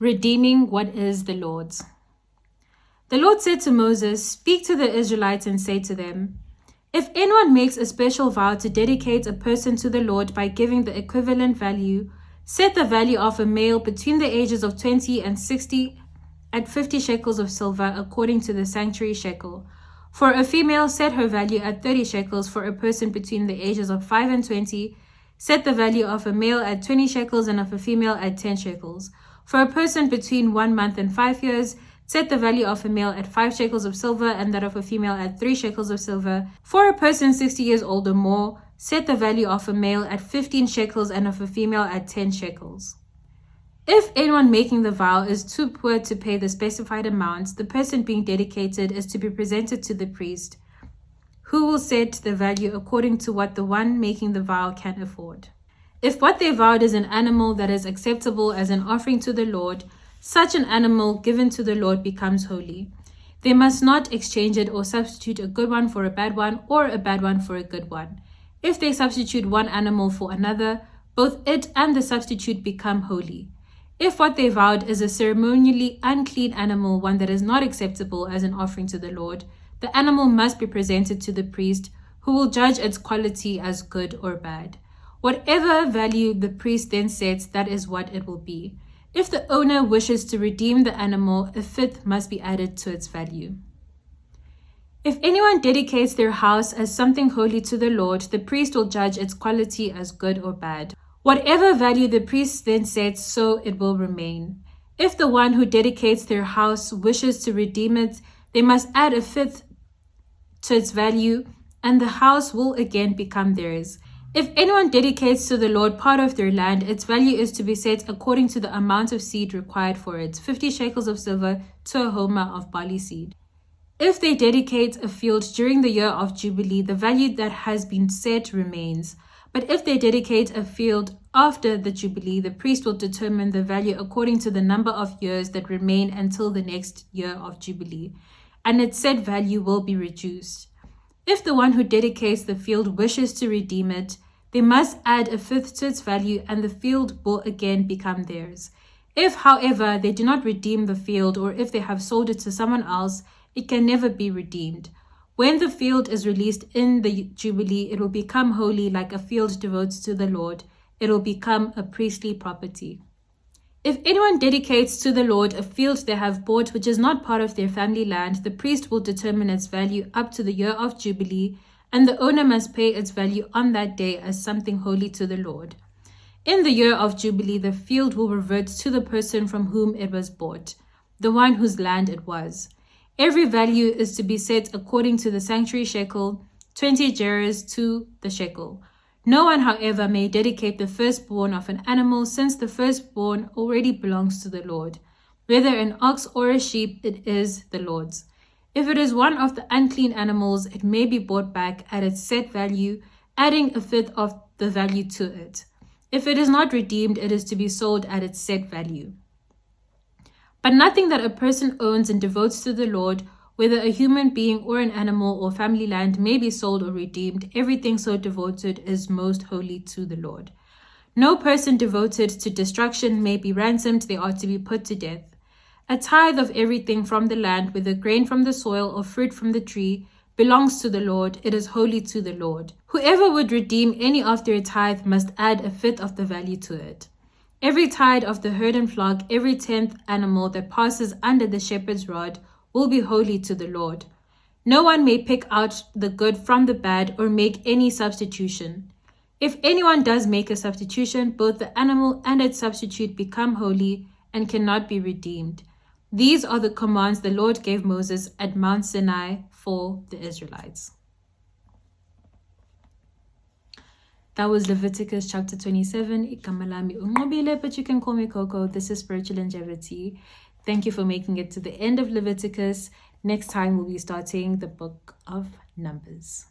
Redeeming what is the Lord's. The Lord said to Moses, "Speak to the Israelites and say to them, if anyone makes a special vow to dedicate a person to the Lord by giving the equivalent value, set the value of a male between the ages of 20 and 60 at 50 shekels of silver according to the sanctuary shekel. For a female, set her value at 30 shekels. For a person between the ages of 5 and 20, set the value of a male at 20 shekels and of a female at 10 shekels. For a person between 1 month and 5 years, set the value of a male at 5 shekels of silver and that of a female at 3 shekels of silver. For a person 60 years old or more, set the value of a male at 15 shekels and of a female at 10 shekels. If anyone making the vow is too poor to pay the specified amount, the person being dedicated is to be presented to the priest, who will set the value according to what the one making the vow can afford. If what they vowed is an animal that is acceptable as an offering to the Lord, such an animal given to the Lord becomes holy. They must not exchange it or substitute a good one for a bad one or a bad one for a good one. If they substitute one animal for another, both it and the substitute become holy. If what they vowed is a ceremonially unclean animal, one that is not acceptable as an offering to the Lord, the animal must be presented to the priest, who will judge its quality as good or bad. Whatever value the priest then sets, that is what it will be. If the owner wishes to redeem the animal, a fifth must be added to its value. If anyone dedicates their house as something holy to the Lord, the priest will judge its quality as good or bad. Whatever value the priest then sets, so it will remain. If the one who dedicates their house wishes to redeem it, they must add a fifth to its value, and the house will again become theirs. If anyone dedicates to the Lord part of their land, its value is to be set according to the amount of seed required for it, 50 shekels of silver to a homer of barley seed. If they dedicate a field during the year of Jubilee, the value that has been set remains. But if they dedicate a field after the Jubilee, the priest will determine the value according to the number of years that remain until the next year of Jubilee, and its said value will be reduced. If the one who dedicates the field wishes to redeem it, they must add a fifth to its value, and the field will again become theirs. If, however, they do not redeem the field, or if they have sold it to someone else, it can never be redeemed. When the field is released in the Jubilee, it will become holy like a field devoted to the Lord. It will become a priestly property. If anyone dedicates to the Lord a field they have bought which is not part of their family land, the priest will determine its value up to the year of Jubilee, and the owner must pay its value on that day as something holy to the Lord. In the year of Jubilee, the field will revert to the person from whom it was bought, the one whose land it was. Every value is to be set according to the sanctuary shekel, 20 gerahs to the shekel. No one, however, may dedicate the firstborn of an animal, since the firstborn already belongs to the Lord. Whether an ox or a sheep, it is the Lord's. If it is one of the unclean animals, it may be bought back at its set value, adding a fifth of the value to it. If it is not redeemed, it is to be sold at its set value. But nothing that a person owns and devotes to the Lord, whether a human being or an animal or family land, may be sold or redeemed. Everything so devoted is most holy to the Lord. No person devoted to destruction may be ransomed. They are to be put to death. A tithe of everything from the land, whether grain from the soil or fruit from the tree, belongs to the Lord. It is holy to the Lord. Whoever would redeem any of their tithe must add a fifth of the value to it. Every tithe of the herd and flock, every 10th animal that passes under the shepherd's rod, will be holy to the Lord. No one may pick out the good from the bad or make any substitution. If anyone does make a substitution, both the animal and its substitute become holy and cannot be redeemed. These are the commands the Lord gave Moses at Mount Sinai for the Israelites. That was Leviticus chapter 27. Igama lami uNqobile, but you can call me Coco. This is Spiritual Longevity. Thank you for making it to the end of Leviticus. Next time we'll be starting the book of Numbers.